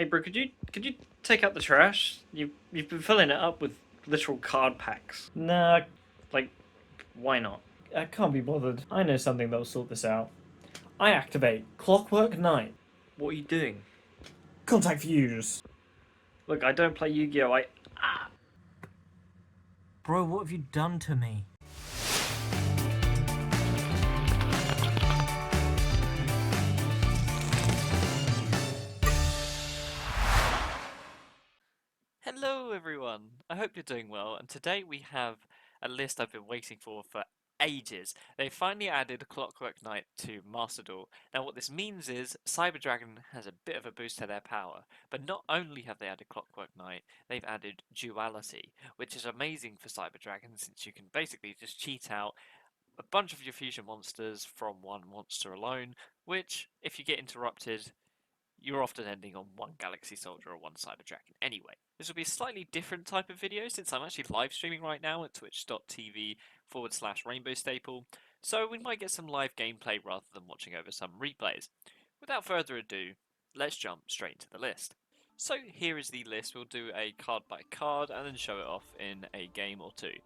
Hey bro, could you take out the trash? You've been filling it up with literal card packs. Nah, Like, why not? I can't be bothered. I know something that'll sort this out. I activate Clockwork Night. What are you doing? Contact Fuse. Look, I don't play Yu-Gi-Oh! Bro, what have you done to me? Hello everyone, I hope you're doing well, and today we have a list I've been waiting for ages. They finally added Clockwork Night to Master Duel. Now what this means is Cyber Dragon has a bit of a boost to their power, but not only have they added Clockwork Night, they've added Duality, which is amazing for Cyber Dragon since you can basically just cheat out a bunch of your fusion monsters from one monster alone, which, if you get interrupted, you're often ending on one Galaxy Soldier or one Cyber Dragon anyway. This will be a slightly different type of video since I'm actually live streaming right now at twitch.tv/Rainbow Staple, so we might get some live gameplay rather than watching over some replays. Without further ado, let's jump straight into the list. So here is the list. We'll do a card by card and then show it off in a game or two.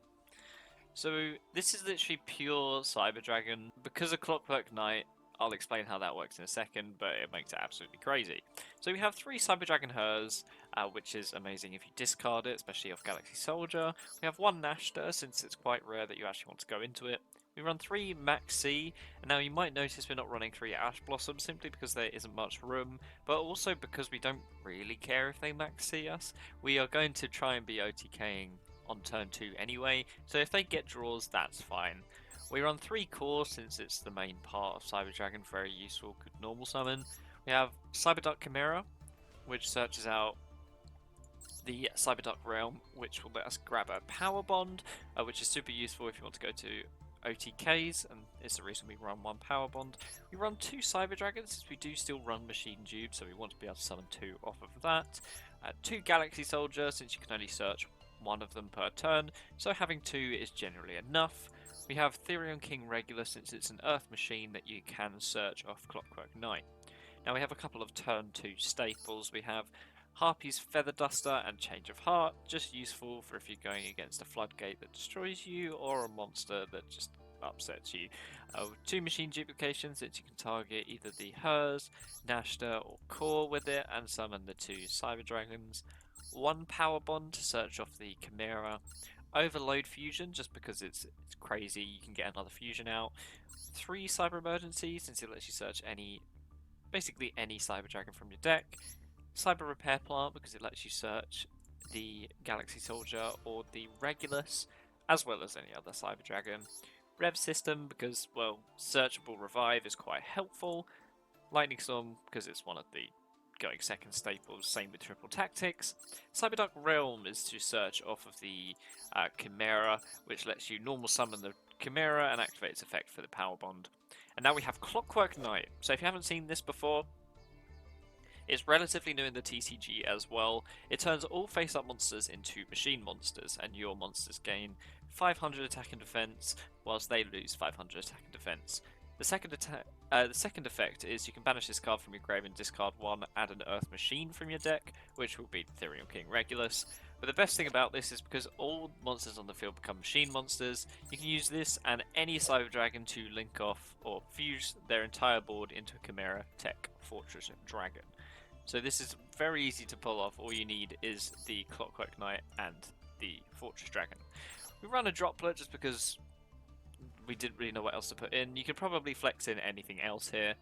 So this is literally pure Cyber Dragon. Because of Clockwork Knight, I'll explain how that works in a second, but it makes it absolutely crazy. So we have 3 Cyber Dragon Hers, which is amazing if you discard it, especially off Galaxy Soldier. We have 1 Nashter, since it's quite rare that you actually want to go into it. We run 3 Max C, and now you might notice we're not running 3 Ash Blossom simply because there isn't much room, but also because we don't really care if they Max C us. We are going to try and be OTKing on turn 2 anyway, so if they get draws, that's fine. We run 3 Core since it's the main part of Cyber Dragon, very useful, good normal summon. We have Cyberduck Chimera, which searches out the Cyberduck Realm, which will let us grab a Power Bond, which is super useful if you want to go to OTKs, and it's the reason we run 1 Power Bond. We run 2 Cyber Dragons, since we do still run Machine Tube, so we want to be able to summon 2 off of that. 2 Galaxy Soldier, since you can only search 1 of them per turn, so having 2 is generally enough. We have Therion King Regular, since it's an Earth machine that you can search off Clockwork Knight. Now we have a couple of turn 2 staples. We have Harpy's Feather Duster and Change of Heart, just useful for if you're going against a Floodgate that destroys you or a monster that just upsets you. 2 machine duplications, since you can target either the Hers, Nashter or Core with it and summon the 2 Cyber Dragons. 1 Power Bond to search off the Chimera. Overload Fusion, just because it's crazy, you can get another fusion out. 3 Cyber Emergency, since it lets you search basically any Cyber Dragon from your deck. Cyber Repair Plant, because it lets you search the Galaxy Soldier or the Regulus, as well as any other Cyber Dragon. Rev System, because, well, Searchable Revive is quite helpful. Lightning Storm, because it's one of the going second staples, same with Triple Tactics. Cyberduck Realm is to search off of the Chimera, which lets you normal summon the Chimera and activate its effect for the Power Bond. And now we have Clockwork Knight. So if you haven't seen this before, it's relatively new in the TCG as well. It turns all face-up monsters into machine monsters, and your monsters gain 500 attack and defense, whilst they lose 500 attack and defense. The second effect is you can banish this card from your grave and discard 1, add an Earth Machine from your deck, which will be Therion King Regulus. But the best thing about this is because all monsters on the field become machine monsters, you can use this and any Cyber Dragon to link off or fuse their entire board into a Chimera Tech Fortress Dragon. So this is very easy to pull off. All you need is the Clockwork Knight and the Fortress Dragon. We run a Droplet just because we didn't really know what else to put in. You could probably flex in anything else here.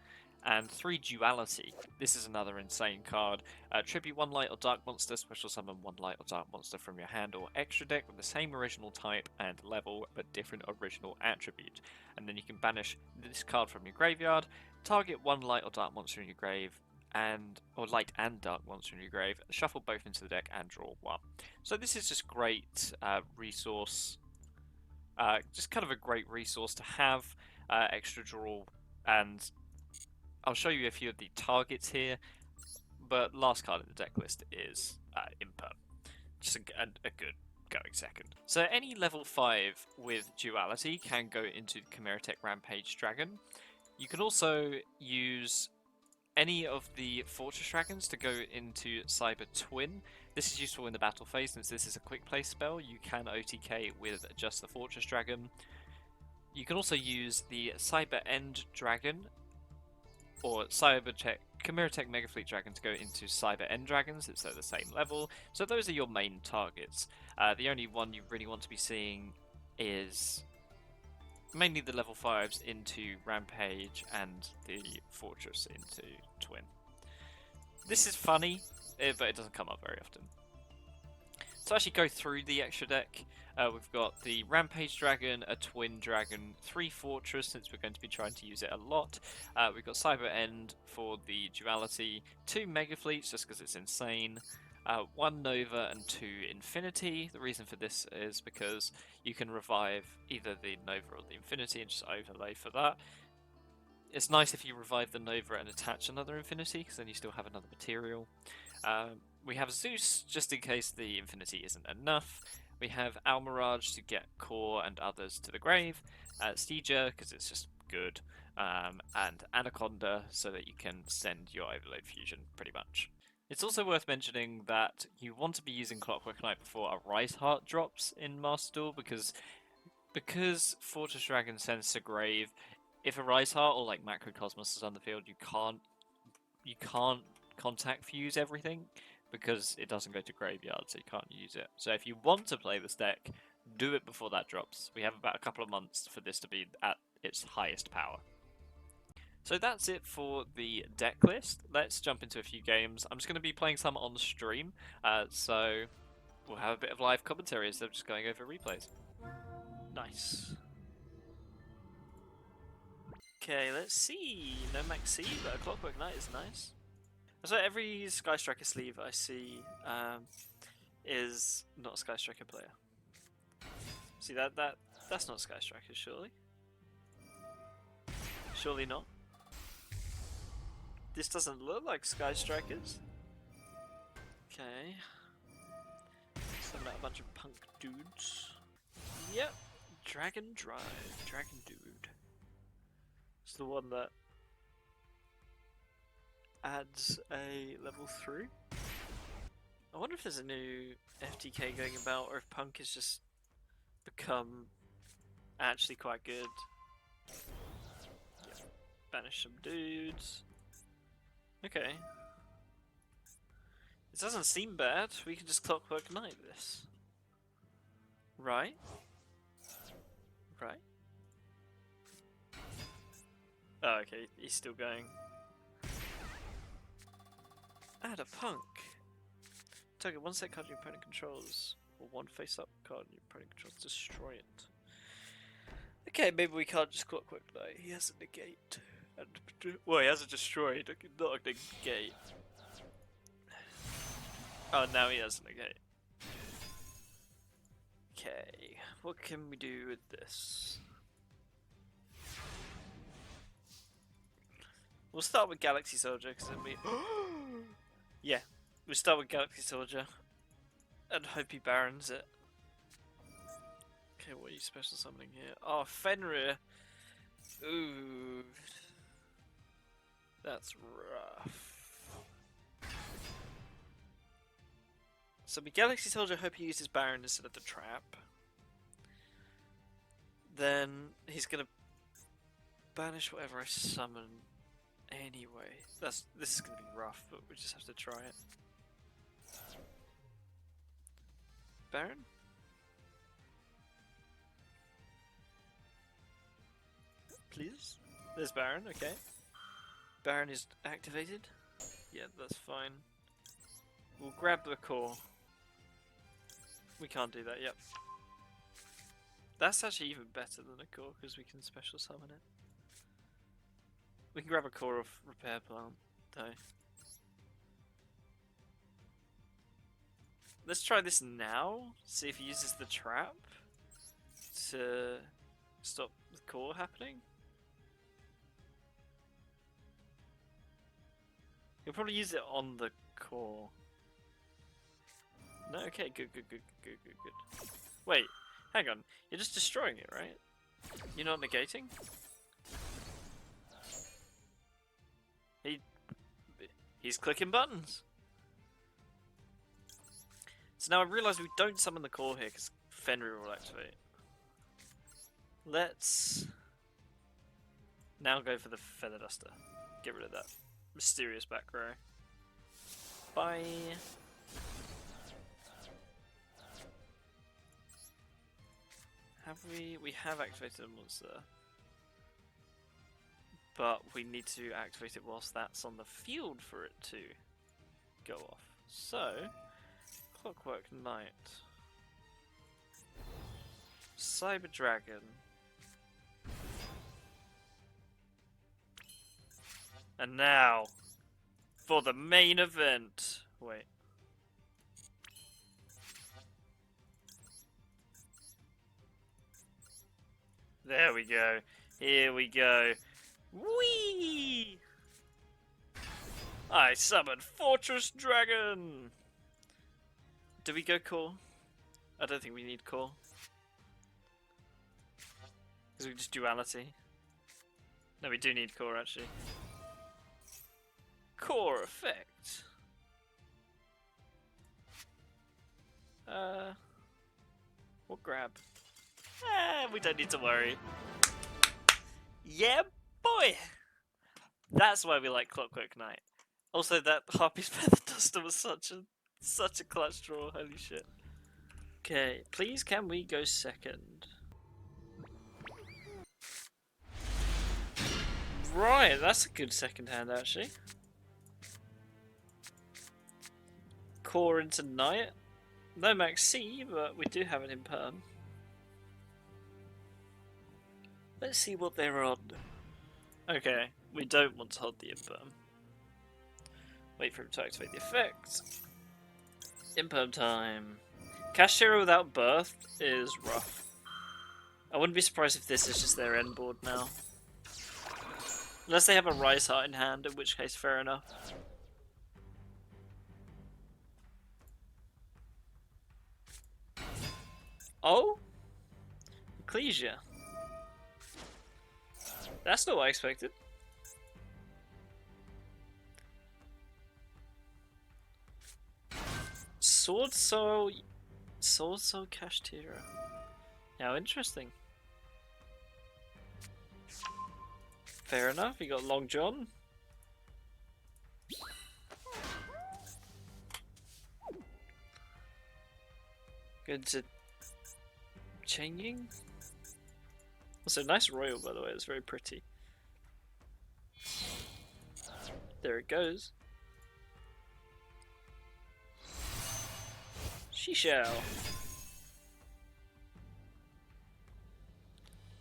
And 3 Duality. This is another insane card. Tribute 1 light or dark monster, special summon 1 light or dark monster from your hand or extra deck with the same original type and level, but different original attribute. And then you can banish this card from your graveyard, target 1 light or dark monster in your grave, or light and dark monster in your grave, shuffle both into the deck and draw 1. So this is just great resource. Just kind of a great resource to have, extra draw, and I'll show you a few of the targets here, but last card in the deck list is Imper. Just a good going second. So any level 5 with Duality can go into Chimera Tech Rampage Dragon. You can also use any of the Fortress Dragons to go into Cyber Twin. This is useful in the battle phase since this is a quick play spell. You can OTK with just the Fortress Dragon. You can also use the Cyber End Dragon or Chimera Tech Mega Fleet Dragon to go into Cyber End Dragons. It's at the same level. So those are your main targets. The only one you really want to be seeing is mainly the level 5s into Rampage and the Fortress into Twin. This is funny, but it doesn't come up very often. So actually go through the extra deck. We've got the Rampage Dragon, a Twin Dragon, 3 Fortress, since we're going to be trying to use it a lot. We've got Cyber End for the Duality, 2 Mega Fleets, just because it's insane. 1 Nova and 2 Infinity. The reason for this is because you can revive either the Nova or the Infinity and just overlay for that. It's nice if you revive the Nova and attach another Infinity, because then you still have another material. We have Zeus, just in case the Infinity isn't enough. We have Almirage to get Core and others to the grave. Stygia, because it's just good. And Anaconda, so that you can send your Overload Fusion, pretty much. It's also worth mentioning that you want to be using Clockwork Night before a Rise Heart drops in Master Duel, because Fortress Dragon sends to grave. If a Rise Heart or like Macrocosmos is on the field, you can't contact fuse everything because it doesn't go to graveyard, so you can't use it. So if you want to play this deck, do it before that drops. We have about a couple of months for this to be at its highest power. So that's it for the deck list. Let's jump into a few games. I'm just going to be playing some on stream, so we'll have a bit of live commentary instead of just going over replays. Nice. Okay, let's see. No Maxi, but a Clockwork Night is nice. So every Sky Striker sleeve I see is not a Sky Striker player. See that's not Sky Striker, surely? Surely not. This doesn't look like Sky Strikers. Okay. Summon out a bunch of punk dudes. Yep. Dragon Drive. Dragon Dude. It's the one that adds a level 3. I wonder if there's a new FTK going about, or if Punk has just become actually quite good. Yeah. Banish some dudes. Okay. It doesn't seem bad. We can just Clockwork Night this. Right? Right? Oh, okay. He's still going. Add a Punk. Target 1 set card your opponent controls, or 1 face-up card your opponent controls. Destroy it. Okay, maybe we can't just Clockwork Night. He has a negate. Well, he has a destroy, not a negate. Oh, now he has a negate. Okay, what can we do with this? We'll start with Galaxy Soldier, because then we... yeah, we'll start with Galaxy Soldier. And hope he barons it. Okay, what are you special summoning here? Oh, Fenrir! Ooh... That's rough. So my Galaxy Soldier, hope he uses Baron instead of the trap. Then he's gonna banish whatever I summon anyway. This is gonna be rough, but we just have to try it. Baron? Please? There's Baron, okay. Baron is activated. Yeah, that's fine. We'll grab the core. We can't do that, yep. That's actually even better than a core, because we can special summon it. We can grab a core of Repair Plant, though. Let's try this now, see if he uses the trap to stop the core happening. He'll probably use it on the core. No, okay, good. Wait, hang on. You're just destroying it, right? You're not negating? He's clicking buttons. So now I realise we don't summon the core here because Fenrir will activate. Let's now go for the Feather Duster. Get rid of that mysterious back row. Bye. Have we? We have activated a monster. But we need to activate it whilst that's on the field for it to go off. So, Clockwork Night. Cyber Dragon. And now, for the main event. Wait. There we go. Here we go. Whee! I summoned Fortress Dragon! Do we go core? I don't think we need core. Because we just duality. No, we do need core actually. Core effect. We'll grab. We don't need to worry. Yeah, boy! That's why we like Clockwork Night. Also, that Harpy's Feather Duster was such a clutch draw. Holy shit. Okay, please can we go second? Right, that's a good second hand actually. Core into Knight. No Max C, but we do have it in perm. Let's see what they're on. Okay, we don't want to hold the imperm. Wait for him to activate the effect. Imperm time. Kashtira without birth is rough. I wouldn't be surprised if this is just their end board now. Unless they have a Rise Heart in hand, in which case fair enough. Oh? Ecclesia. That's not what I expected. Sword Soul Kashtira. How interesting. Fair enough, you got Long John. Good to changing. Also, nice royal by the way, it's very pretty. There it goes. She shall.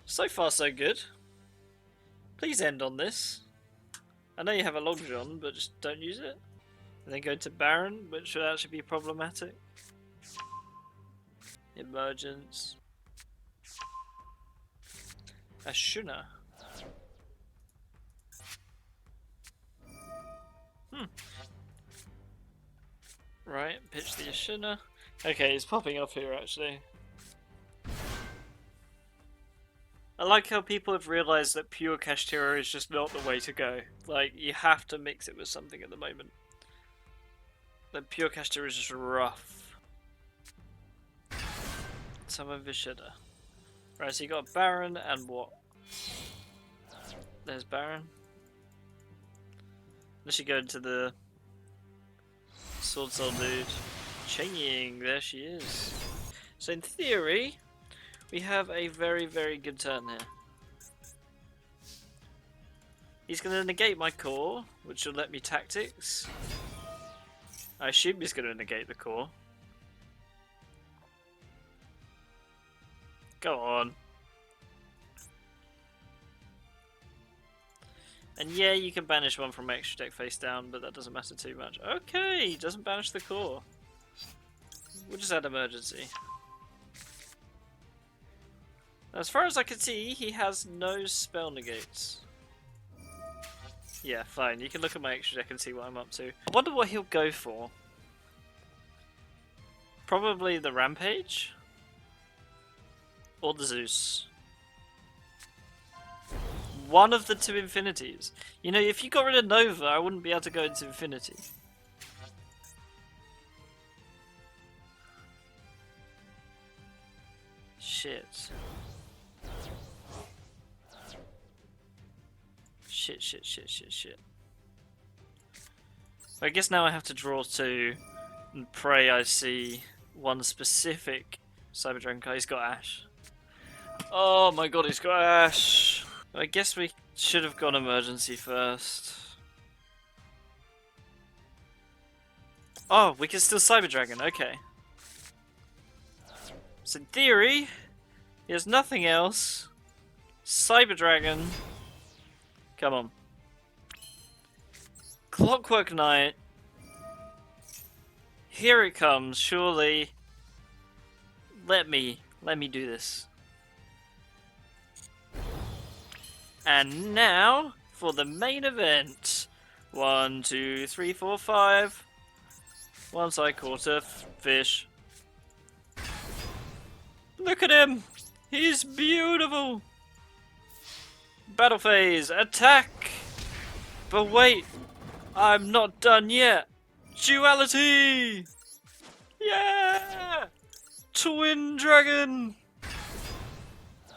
So far so good. Please end on this. I know you have a Long John, but just don't use it. And then go to Baron, which should actually be problematic. Emergence. Ashuna. Right, pitch the Ashuna. Okay, it's popping up here actually. I like how people have realised that pure Kashtira is just not the way to go. Like, you have to mix it with something at the moment. That pure Kashtira is just rough. Summon Vishida. Right, so you got Baron and what? There's Baron. Unless you go into the Sword Soul dude. Chaining, there she is. So in theory, we have a very, very good turn here. He's going to negate my core, which will let me tactics. I assume he's going to negate the core. Go on. And yeah, you can banish one from extra deck face down, but that doesn't matter too much. Okay, he doesn't banish the core. We'll just add emergency. As far as I can see, he has no spell negates. Yeah, fine. You can look at my extra deck and see what I'm up to. I wonder what he'll go for. Probably the Rampage? Or the Zeus. one of the two infinities. You know, if you got rid of Nova, I wouldn't be able to go into infinity. Shit. Shit. I guess now I have to draw two and pray I see one specific Cyber Dragon card. He's got Ash. Oh my god, he's got Ash! I guess we should have gone emergency first. Oh, we can still Cyber Dragon, okay. So in theory, he has nothing else. Cyber Dragon. Come on. Clockwork Night. Here it comes, surely. Let me do this. And now for the main event. 1, 2, 3, 4, 5. Once I caught a fish. Look at him! He's beautiful! Battle phase, attack! But wait, I'm not done yet. Duality! Yeah! Twin Dragon!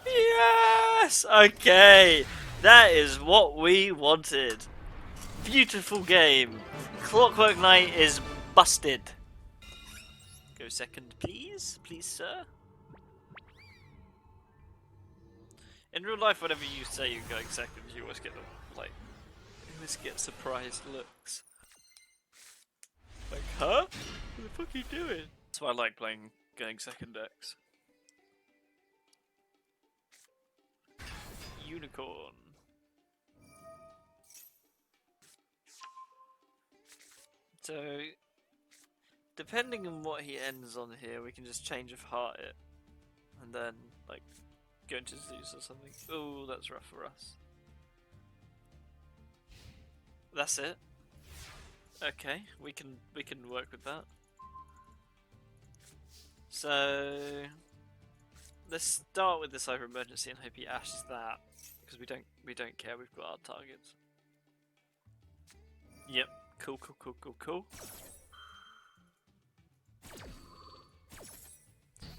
Yes! Okay, that is what we wanted. Beautiful game. Clockwork Knight is busted. Go second, please. Please, sir. In real life, whenever you say you're going second, you always get surprised looks. Like, huh? What the fuck are you doing? That's why I like playing going second decks. Unicorn. So, depending on what he ends on here, we can just change of heart it, and then like go into Zeus or something. Oh, that's rough for us. That's it. Okay, we can work with that. So let's start with the Cyber Emergency and hope he ashes that, because we don't care. We've got our targets. Yep. Cool.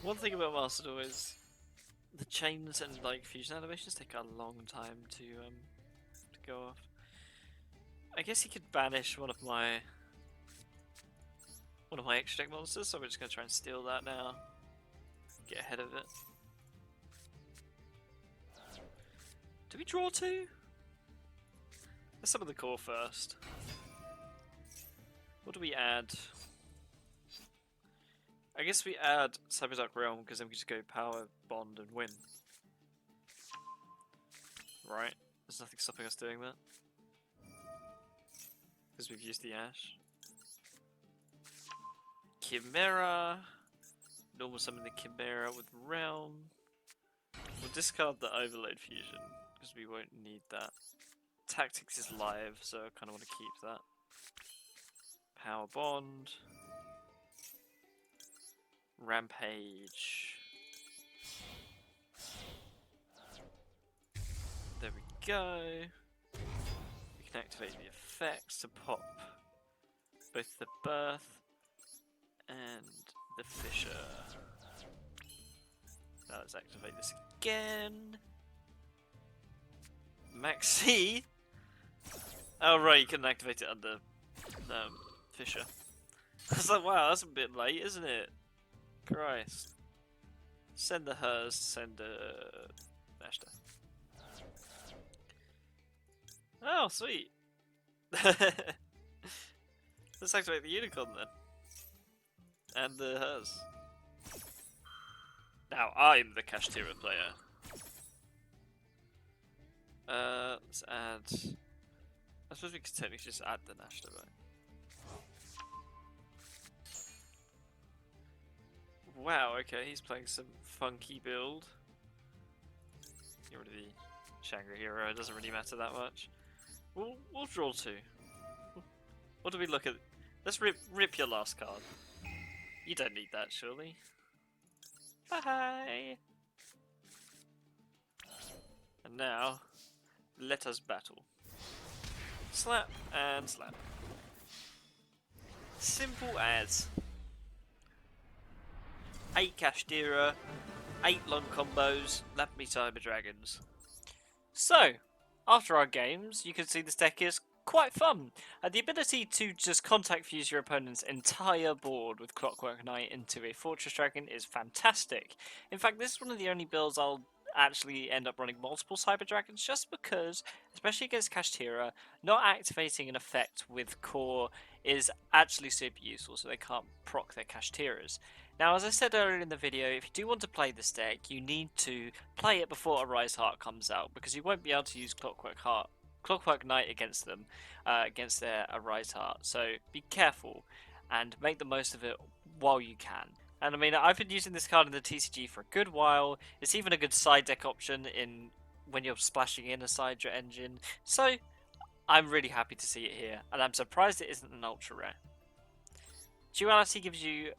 One thing about Master Duel is the chains and like fusion animations take a long time to go off. I guess he could banish one of my extra deck monsters, so we're just gonna try and steal that now. Get ahead of it. Do we draw two? Let's summon the core first. What do we add? I guess we add Cyberdark Realm, because then we just go power, bond, and win. Right? There's nothing stopping us doing that. Because we've used the Ash. Chimera. Normal summon the Chimera with Realm. We'll discard the Overload Fusion, because we won't need that. Tactics is live, so I kind of want to keep that. Power Bond. Rampage. There we go. We can activate the effects to pop both the Birth and the Fisher. Now let's activate this again. Maxi. Oh right, you can activate it under Fisher. I was like, wow, that's a bit late, isn't it? Christ. Send the hers, send Ashta. Oh, sweet. Let's activate the unicorn then. And the hers. Now I'm the Kashtira player. Let's add... I suppose we could technically just add the Ashta, right? Wow, okay, he's playing some funky build. Get rid of the Shangri hero, it doesn't really matter that much. We'll draw two. What do we look at? Let's rip your last card. You don't need that, surely. Bye! And now, Let us battle. Slap and slap. Simple as 8 Kashtira, 8 long combos, lap me Cyber Dragons. So, after our games, you can see this deck is quite fun. The ability to just contact fuse your opponent's entire board with Clockwork Knight into a Fortress Dragon is fantastic. In fact, this is one of the only builds I'll actually end up running multiple Cyber Dragons, just because, especially against Kashtira, not activating an effect with core is actually super useful, so they can't proc their Kashtiras. Now, as I said earlier in the video, if you do want to play this deck, you need to play it before Arise Heart comes out, because you won't be able to use Clockwork Knight against them, against their Arise Heart. So be careful and make the most of it while you can. And I mean, I've been using this card in the TCG for a good while. It's even a good side deck option in when you're splashing in a Cydra engine. So I'm really happy to see it here, and I'm surprised it isn't an ultra rare. Duality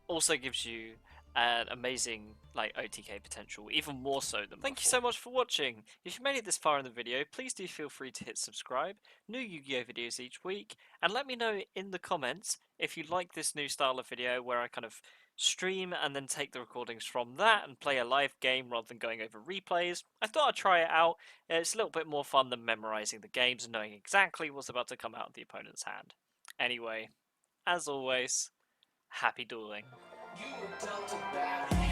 also gives you an amazing OTK potential, even more so than Thank you so much for watching. If you made it this far in the video, please do feel free to hit subscribe. New Yu-Gi-Oh videos each week, and let me know in the comments if you like this new style of video where I kind of stream and then take the recordings from that and play a live game rather than going over replays. I thought I'd try it out. It's a little bit more fun than memorizing the games and knowing exactly what's about to come out of the opponent's hand. Anyway, as always, happy dueling. You were dealt a bad